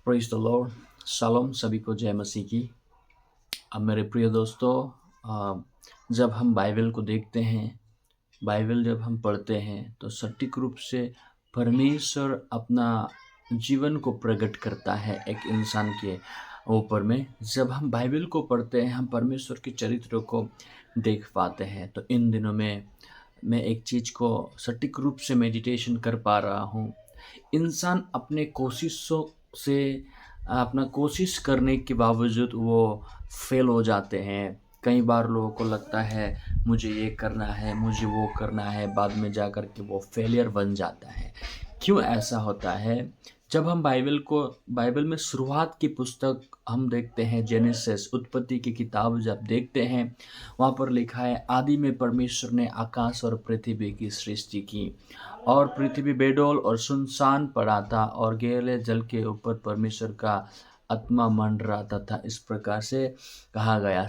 Praise the Lord. Shalom, सभी को जय मसीह की। अब मेरे प्रिय दोस्तों, जब हम बाइबल को देखते हैं, बाइबल जब हम पढ़ते हैं तो सटीक रूप से परमेश्वर अपना जीवन को प्रकट करता है एक इंसान के ऊपर में। जब हम बाइबल को पढ़ते हैं, हम परमेश्वर के चरित्र को देख पाते हैं। तो इन दिनों में मैं एक चीज़ को सटीक रूप से मेडिटेशन कर पा रहा हूँ। इंसान अपने कोशिशों से अपना कोशिश करने के बावजूद वो फेल हो जाते हैं। कई बार लोगों को लगता है मुझे ये करना है, मुझे वो करना है, बाद में जा कर के वो फेलियर बन जाता है। क्यों ऐसा होता है? जब हम बाइबल में शुरुआत की पुस्तक हम देखते हैं, जेनेसिस उत्पत्ति की किताब जब देखते हैं, वहाँ पर लिखा है, आदि में परमेश्वर ने आकाश और पृथ्वी की सृष्टि की, और पृथ्वी बेडौल और सुनसान पड़ा था, और गहरे जल के ऊपर परमेश्वर का आत्मा मंडराता था। इस प्रकार से कहा गया।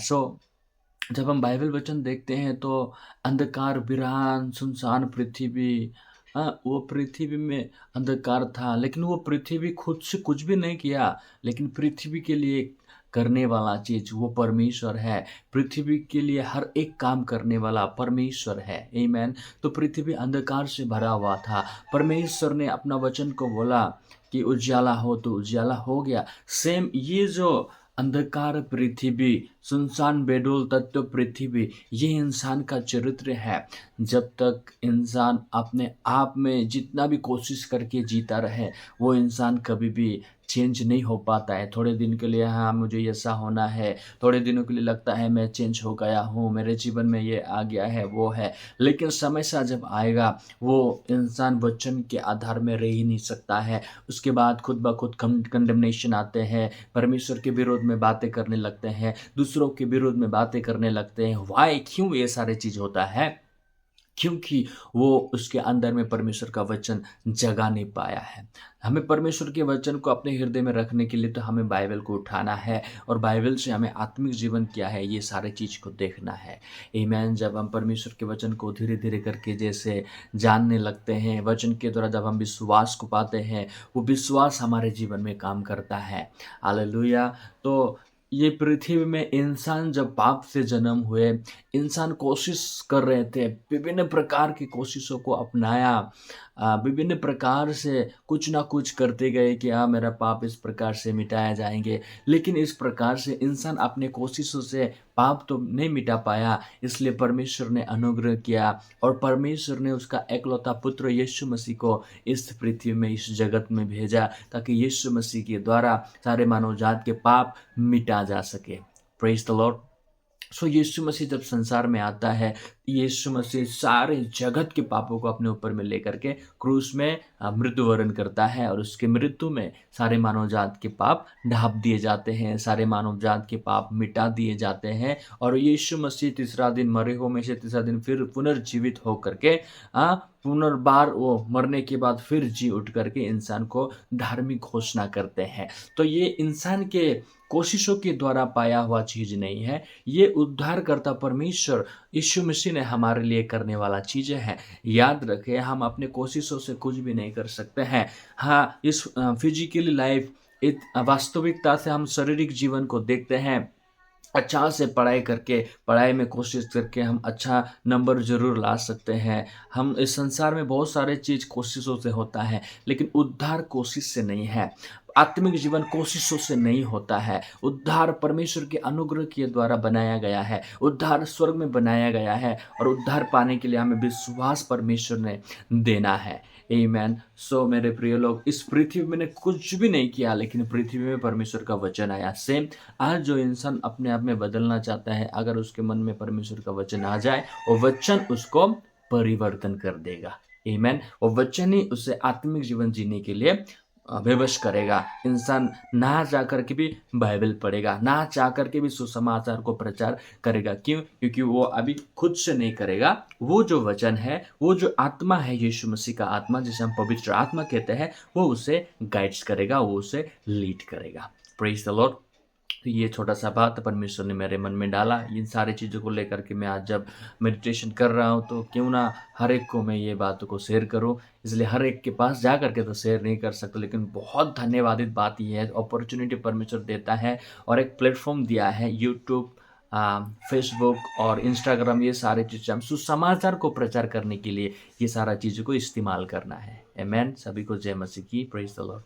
जब हम बाइबल वचन देखते हैं तो अंधकार, वीरान, सुनसान पृथ्वी, हाँ, वो पृथ्वी में अंधकार था, लेकिन वो पृथ्वी खुद से कुछ भी नहीं किया। लेकिन पृथ्वी के लिए करने वाला चीज वो परमेश्वर है। पृथ्वी के लिए हर एक काम करने वाला परमेश्वर है। आमीन। तो पृथ्वी अंधकार से भरा हुआ था। परमेश्वर ने अपना वचन को बोला कि उजाला हो, तो उजाला हो गया। सेम ये जो अंधकार पृथ्वी, सुनसान बेडौल तत्व पृथ्वी, ये इंसान का चरित्र है। जब तक इंसान अपने आप में जितना भी कोशिश करके जीता रहे, वो इंसान कभी भी चेंज नहीं हो पाता है। थोड़े दिन के लिए हाँ मुझे ऐसा होना है, थोड़े दिनों के लिए लगता है मैं चेंज हो गया हूँ, मेरे जीवन में ये आ गया है, वो है। लेकिन समय सा जब आएगा, वो इंसान वचन के आधार में रह ही नहीं सकता है। उसके बाद खुद ब खुद कंडेमनेशन आते हैं, परमेश्वर के विरोध में बातें करने लगते हैं, दूसरों के विरोध में बातें करने लगते हैं। वाई, क्यों ये सारे चीज होता है? क्योंकि वो उसके अंदर में परमेश्वर का वचन जगा नहीं पाया है। हमें परमेश्वर के वचन को अपने हृदय में रखने के लिए तो हमें बाइबल को उठाना है, और बाइबल से हमें आत्मिक जीवन क्या है ये सारे चीज़ को देखना है। आमीन। जब हम परमेश्वर के वचन को धीरे धीरे करके जैसे जानने लगते हैं, वचन के द्वारा जब हम विश्वास को पाते हैं, वो विश्वास हमारे जीवन में काम करता है। हालेलुया। तो ये पृथ्वी में इंसान जब पाप से जन्म हुए, इंसान कोशिश कर रहे थे, विभिन्न प्रकार की कोशिशों को अपनाया, विभिन्न प्रकार से कुछ ना कुछ करते गए कि हाँ मेरा पाप इस प्रकार से मिटाया जाएंगे। लेकिन इस प्रकार से इंसान अपने कोशिशों से पाप तो नहीं मिटा पाया। इसलिए परमेश्वर ने अनुग्रह किया, और परमेश्वर ने उसका एकलौता पुत्र यीशु मसीह को इस पृथ्वी में, इस जगत में भेजा, ताकि यीशु मसीह के द्वारा सारे मानव जात के पाप मिटा जा सके। Praise the Lord. यीशु मसीह जब संसार में आता है, यीशु मसीह सारे जगत के पापों को अपने ऊपर में लेकर के क्रूस में मृत्यु वरण करता है, और उसके मृत्यु में सारे मानव जात के पाप ढाप दिए जाते हैं, सारे मानव जात के पाप मिटा दिए जाते हैं। और यीशु मसीह तीसरा दिन, मरे हुए में से तीसरा दिन फिर पुनर्जीवित होकर के पुनर्बार वो मरने के बाद फिर जी उठ करके इंसान को धार्मिक घोषणा करते हैं। तो ये इंसान के कोशिशों के द्वारा पाया हुआ चीज नहीं है, ये उद्धारकर्ता परमेश्वर यीशु मसीह ने हमारे लिए करने वाला चीजें हैं। याद रखें, हम अपने कोशिशों से कुछ भी नहीं कर सकते हैं। हाँ, इस फिजिकली लाइफ, इस वास्तविकता से हम शारीरिक जीवन को देखते हैं। अच्छा से पढ़ाई करके, पढ़ाई में कोशिश करके हम अच्छा नंबर ज़रूर ला सकते हैं। हम इस संसार में बहुत सारे चीज़ कोशिशों से होता है, लेकिन उद्धार कोशिश से नहीं है। आत्मिक जीवन कोशिशों से नहीं होता है। उद्धार परमेश्वर के अनुग्रह के द्वारा बनाया गया है। उद्धार स्वर्ग में बनाया गया है, और उद्धार पाने के लिए हमें विश्वास परमेश्वर ने देना है। आमीन। मेरे प्रिय लोग, इस पृथ्वी में ने कुछ भी नहीं किया, लेकिन पृथ्वी में परमेश्वर का वचन आया। सेम आज जो इंसान अपने आप में बदलना चाहता है, अगर उसके मन में परमेश्वर का वचन आ जाए, वो वचन उसको परिवर्तन कर देगा। आमीन। वो वचन ही उसे आत्मिक जीवन जीने के लिए विवश करेगा। इंसान ना चाह करके भी बाइबल पढ़ेगा, ना चाह करके भी सुसमाचार को प्रचार करेगा। क्यों? क्योंकि वो अभी खुद से नहीं करेगा। वो जो वचन है, वो जो आत्मा है, यीशु मसीह का आत्मा, जिसे हम पवित्र आत्मा कहते हैं, वो उसे गाइड्स करेगा, वो उसे लीड करेगा। Praise the Lord. तो ये छोटा-सा बात परमेश्वर ने मेरे मन में डाला। इन सारी चीज़ों को लेकर के मैं आज जब मेडिटेशन कर रहा हूँ, तो क्यों ना हर एक को मैं ये बातों को शेयर करूँ। इसलिए हर एक के पास जा कर के तो शेयर नहीं कर सकता, लेकिन बहुत धन्यवादित बात ये है, अपॉर्च्युनिटी परमेश्वर देता है और एक प्लेटफ़ॉर्म दिया है यूट्यूब, फ़ेसबुक और इंस्टाग्राम, ये सारी चीज़ें हम सुसमाचार को प्रचार करने के लिए ये सारा चीज़ों को इस्तेमाल करना है। आमेन। सभी को जय मसीह की। Praise the Lord.